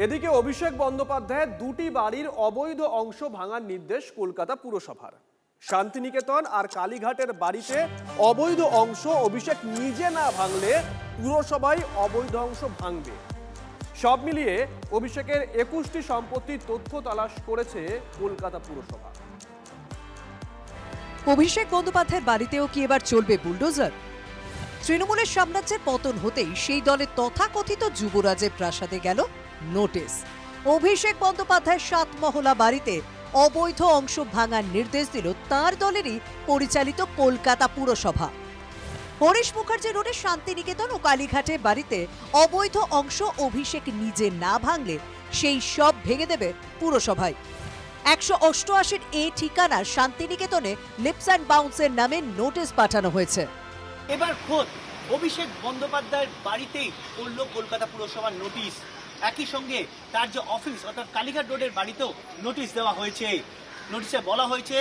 এদিকে অভিষেক বন্দ্যোপাধ্যায়ের দুটি বাড়ির অবৈধ অংশ ভাঙার নির্দেশ কলকাতা পুরসভার। শান্তিনিকেতন আর কালীঘাটের বাড়িতে অবৈধ অংশ অভিষেক নিজে না ভাঙলে পুরসভাই অবৈধ অংশ ভাঙবে। সব মিলিয়ে অভিষেকের 21টি সম্পত্তির তথ্য তালাশ করেছে কলকাতা পুরসভা। অভিষেক বন্দ্যোপাধ্যায়ের বাড়িতেও কি এবার চলবে বুলডোজার? তৃণমূলের সাম্রাজ্যের পতন হতেই সেই দলের তথাকথিত যুবরাজের প্রাসাদে গেল নোটিশ। অভিষেক বন্দ্যোপাধ্যায়ের 7 মহলা বাড়িতে অবৈধ অংশ ভাঙার নির্দেশ দিল তাঁর দলেরই পরিচালিত কলকাতা পুরসভা। হরিশ মুখার্জি রোডে শান্তিনিকেতন ও কালীঘাটের বাড়িতে অবৈধ অংশ অভিষেক নিজে না ভাঙলে সেই সব ভেঙে দেবে পুরসভায়। 188 এ ঠিকানার শান্তিনিকেতনে লিপস অ্যান্ড বাউন্সের নামে নোটিশ পাঠানো হয়েছে। এবার খোদ অভিষেক বন্দ্যোপাধ্যায়ের বাড়িতেই পড়ল কলকাতা পুরসভার নোটিশ। একই সঙ্গে তার যে অফিস অর্থাৎ কালীঘাট রোডের বাড়িতেও নোটিশ দেওয়া হয়েছে। নোটিশে বলা হয়েছে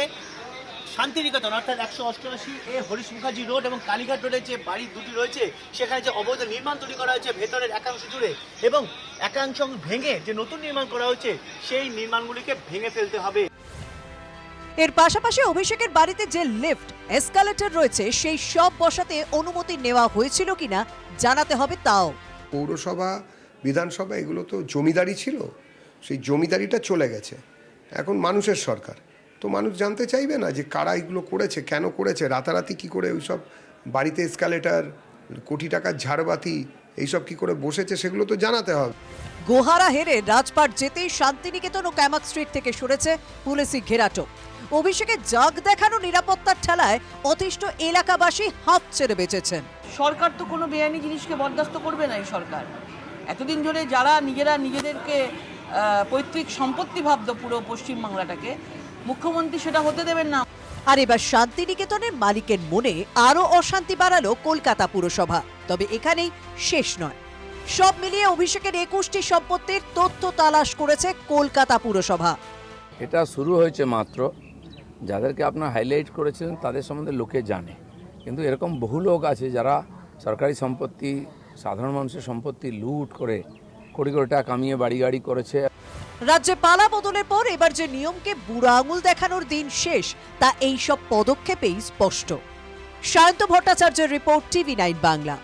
শান্তিনিকেতন অর্থাৎ 188 এ হরিশ মুখার্জি রোড এবং কালীঘাট রোডের যে বাড়ি দুটি রয়েছে সেখানে যে অবৈধ নির্মাণ তৈরি করা হয়েছে ভেতরের একাংশ জুড়ে এবং একাংশ ভেঙে যে নতুন নির্মাণ করা হয়েছে সেই নির্মাণগুলিকে ভেঙে ফেলতে হবে। এর পাশাপাশি অভিষেকের বাড়িতে যে লিফট এসকালেটর রয়েছে সেই সব বসাতে অনুমতি নেওয়া হয়েছিল কিনা জানাতে হবে তাও। পৌরসভা বিধানসভা এগুলো তো জমিদারি ছিল, সেই জমিদারিটা চলে গেছে, এখন মানুষের সরকার। তো মানুষ জানতে চাইবে না যে কারা এগুলো করেছে, কেন করেছে, রাতারাতি কি করে ওইসব বাড়িতে এসকালেটর, কোটি টাকার ঝাড়বাতি এইসব কি করে বসেছে সেগুলো তো জানাতে হবে। গোহারা হেরে রাজপাট যেতেই শান্তিনিকেতন ও ক্যামাক স্ট্রিট থেকে সরেছে পুলিশি ঘেরাটো। অভিষেকের জাগ দেখানো নিরাপত্তার ঠেলায় অতিষ্ঠ এলাকাবাসী হাঁপ ছেড়ে বেঁচেছেন। সরকার তো কোনো বেআইনি জিনিসকে বরদাস্ত করবে না। এই সরকার এতদিন ধরে যারা নিজেদেরকে পৈতৃক সম্পত্তি ভাবত পুরো পশ্চিমবাংলাটাকে, মুখ্যমন্ত্রী সেটা হতে দেবেন না। আর এবার শান্তিনিকেতনের মালিকের মনে আরো অশান্তি বাড়ালো কলকাতা পুরসভা। তবে এখানেই শেষ নয়, সব মিলিয়ে অভিষেকের 21টি সম্পত্তির তথ্য তালাশ করেছে কলকাতা পুরসভা। এটা শুরু হয়েছে মাত্র, যাদেরকে আপনার হাইলাইট করেছিলেন তাদের সম্বন্ধে লোকে জানে, কিন্তু এরকম বহু লোক আছে যারা সরকারি সম্পত্তি, সাধারণ মানুষের সম্পত্তি লুট করে কোটি কোটি টাকা কামিয়ে বাড়ি গাড়ি করেছে। রাজ্যে পালা বদলের পর এবার যে নিয়মকে বুড়ো আঙুল দেখানোর দিন শেষ তা এই সব পদক্ষেপেই স্পষ্ট। সায়ন্ত ভট্টাচার্যের রিপোর্ট, TV9 বাংলা।